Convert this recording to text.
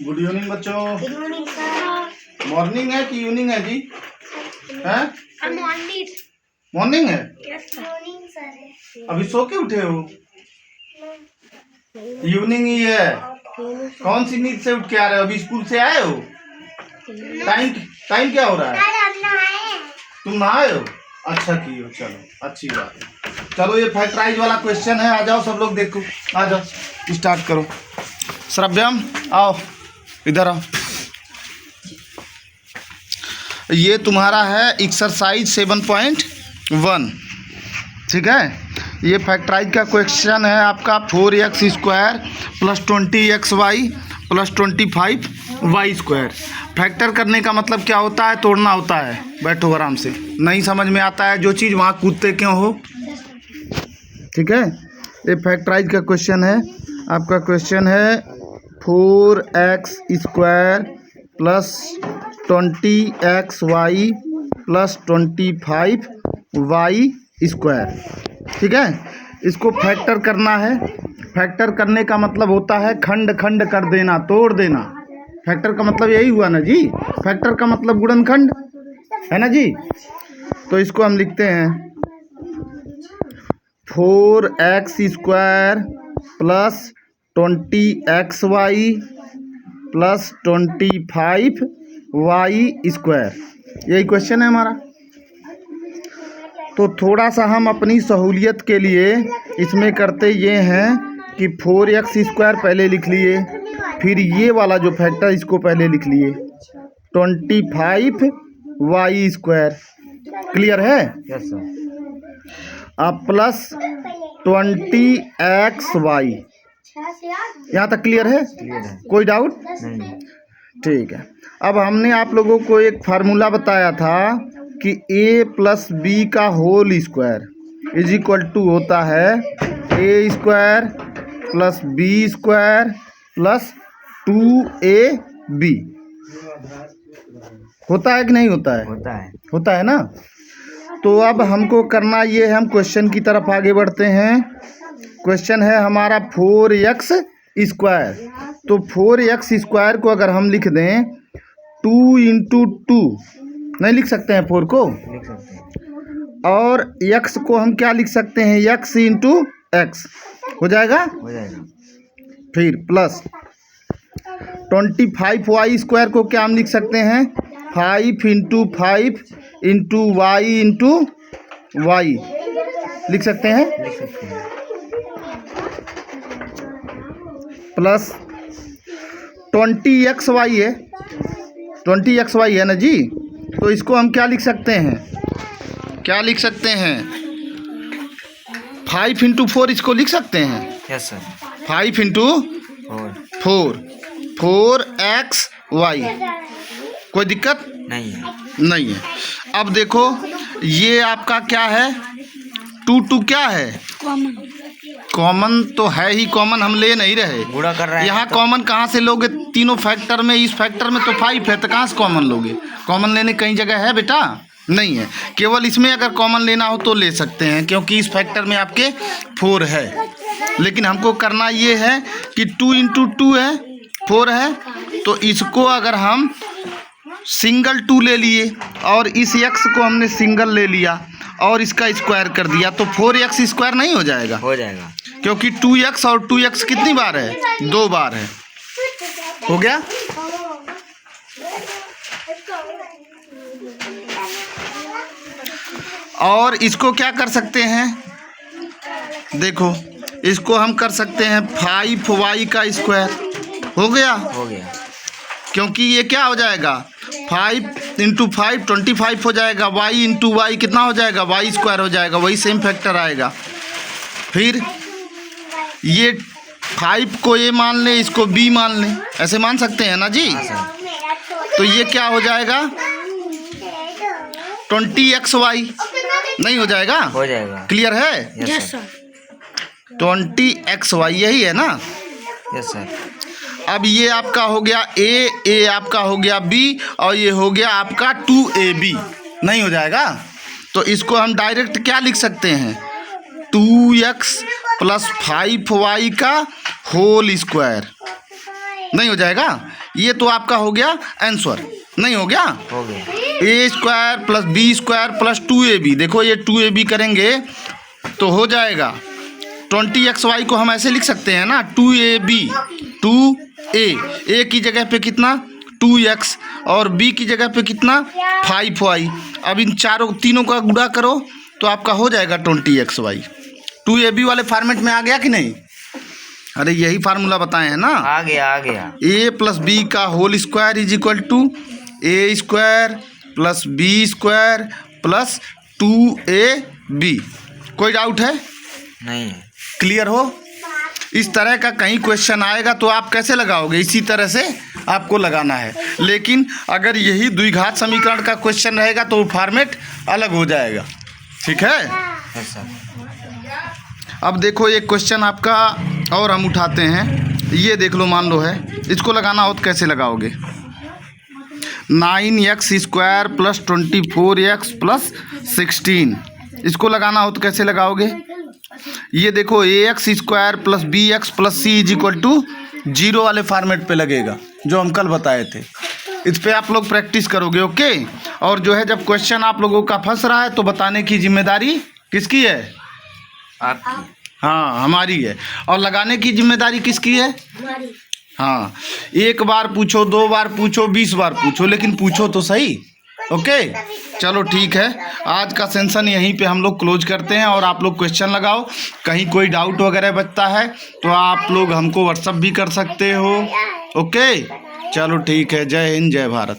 Good evening बच्चों। Good morning sir. Morning है कि इवनिंग है जी? हैं? मॉर्निंग। मॉर्निंग है? Yes morning sir. अभी सो के उठे हो? इवनिंग ही है। कौन सी नींद से उठ के आ रहे हो? अभी स्कूल से आए हो? टाइम टाइम क्या हो रहा है? तुम नहाए हो? अच्छा की हो, चलो अच्छी बात है। चलो ये फैक्टराइज वाला क्वेश्चन है, आ जाओ सब लोग देखो, आ जाओ स्टार्ट करो। श्रव्यम आओ इधर आओ। ये तुम्हारा है एक्सरसाइज 7.1, ठीक है। ये फैक्टराइज का क्वेश्चन है आपका 4x² + 20xy + 25y²। फैक्टर करने का मतलब क्या होता है? तोड़ना होता है। बैठो आराम से, नहीं समझ में आता है जो चीज़ वहाँ कूदते क्यों हो, ठीक है। ये फैक्टराइज का क्वेश्चन है आपका। क्वेश्चन है 4x² + 20xy + 25y², ठीक है। इसको फैक्टर करना है। फैक्टर करने का मतलब होता है खंड खंड कर देना, तोड़ देना। फैक्टर का मतलब यही हुआ ना जी। फैक्टर का मतलब गुणनखंड है ना जी। तो इसको हम लिखते हैं 4x² + 20xy + 25y²। यही क्वेश्चन है हमारा। तो थोड़ा सा हम अपनी सहूलियत के लिए इसमें करते ये हैं कि 4x² पहले लिख लिए, फिर ये वाला जो फैक्टर इसको पहले लिख लिए 25y²। क्लियर है? Yes sir. अब प्लस 20xy। यहाँ तक क्लियर है? क्लियर है। कोई डाउट नहीं। ठीक है। अब हमने आप लोगों को एक फार्मूला बताया था कि a + b का होल स्क्वायर = होता है a² + b² + 2ab। होता है कि नहीं होता है? होता है। होता है ना। तो अब हमको करना ये है, हम क्वेश्चन की तरफ आगे बढ़ते हैं। क्वेश्चन है हमारा 4x²। तो 4x² को अगर हम लिख दें 2 × 2, नहीं लिख सकते हैं 4 को? लिख सकते हैं। और x को हम क्या लिख सकते हैं? x × x हो जाएगा। हो जाएगा। फिर प्लस 25y² को क्या हम लिख सकते हैं? 5 × 5 × y लिख सकते हैं। लिख सकते हैं। प्लस 20xy है, 20xy है ना जी। तो इसको हम क्या लिख सकते हैं? क्या लिख सकते हैं? 5 × 4 इसको लिख सकते हैं। Yes sir. 5 × 4 4xy। कोई दिक्कत नहीं है। नहीं है। अब देखो ये आपका क्या है? 2 क्या है? कॉमन तो है ही, कॉमन हम ले नहीं रहे। गुणा कर रहे हैं यहाँ तो कॉमन कहाँ से लोगे? तीनों फैक्टर में, इस फैक्टर में तो 5 है, तो कहाँ से कॉमन लोगे? कॉमन लेने कहीं जगह है बेटा? नहीं है। केवल इसमें अगर कॉमन लेना हो तो ले सकते हैं, क्योंकि इस फैक्टर में आपके 4 है। लेकिन हमको करना ये है कि 2 × 2 है, 4 है। तो इसको अगर हम सिंगल 2 ले लिए और इस x को हमने सिंगल ले लिया और इसका स्क्वायर कर दिया, तो 4x² नहीं हो जाएगा? हो जाएगा। क्योंकि 2x और 2x कितनी बार है? 2 बार है। हो गया। और इसको क्या कर सकते हैं? देखो इसको हम कर सकते हैं 5y²। हो गया। हो गया। क्योंकि ये क्या हो जाएगा? 5 × 5 25 हो जाएगा। y × y कितना हो जाएगा? y² हो जाएगा। वही सेम फैक्टर आएगा। फिर ये 5 को a मान लें, इसको b मान लें, ऐसे मान सकते हैं ना जी। तो ये क्या हो जाएगा? 20xy नहीं हो जाएगा? हो जाएगा। क्लियर है? Yes sir. 20xy यही है ना। Yes sir. अब ये आपका हो गया a आपका हो गया b और ये हो गया आपका 2ab। नहीं हो जाएगा? तो इसको हम डायरेक्ट क्या लिख सकते हैं? 2x + 5y का होल स्क्वायर। नहीं हो जाएगा। ये तो आपका हो गया आंसर, नहीं हो गया। हो गया। A square plus B square plus 2ab, देखो ये 2ab करेंगे तो हो जाएगा 20xy को हम ऐसे लिख सकते हैं ना, 2ab 2a, a की जगह पे कितना 2x और b की जगह पे कितना 5y। अब इन तीनों का गुणा करो तो आपका हो जाएगा 20xy। 2ab वाले फॉर्मेट में आ गया कि नहीं? अरे यही फार्मूला बताए हैं ना। आ गया आ गया। a प्लस बी का whole square is equal to A square plus B square plus 2ab। कोई डाउट है? नहीं है। क्लियर हो? इस तरह का कहीं क्वेश्चन आएगा तो आप कैसे लगाओगे? इसी तरह से आपको लगाना है। लेकिन अगर यही द्विघात समीकरण का क्वेश्चन रहेगा तो फॉर्मेट अलग हो जाएगा। ठीक है? Yes sir. अब देखो एक क्वेश्चन आपका और हम उठाते हैं। ये देख लो, मान लो है, इसको लगाना हो तो कैसे लगाओगे? 9x square plus 24x plus 16, इसको लगाना हो तो कैसे लगाओगे? ये देखो ax square plus bx plus c is equal to 0 वाले फॉर्मेट पे लगेगा जो हम कल बताए थे। इस पे आप लोग प्रैक्टिस करोगे, ओके। और जो है जब क्वेश्चन आप लोगों का फंस रहा है तो बताने की जिम्मेदारी किसकी है? आपकी। हाँ, हमारी है। और लगाने की जिम्मेदारी किसकी है? हाँ, एक बार पूछो, 2 बार पूछो, 20 बार पूछो, लेकिन पूछो तो सही। ओके, चलो ठीक है। आज का सेशन यहीं पे हम लोग क्लोज करते हैं और आप लोग क्वेश्चन लगाओ। कहीं कोई डाउट वगैरह बचता है तो आप लोग हमको व्हाट्सअप भी कर सकते हो। ओके, चलो ठीक है। जय हिंद, जय भारत।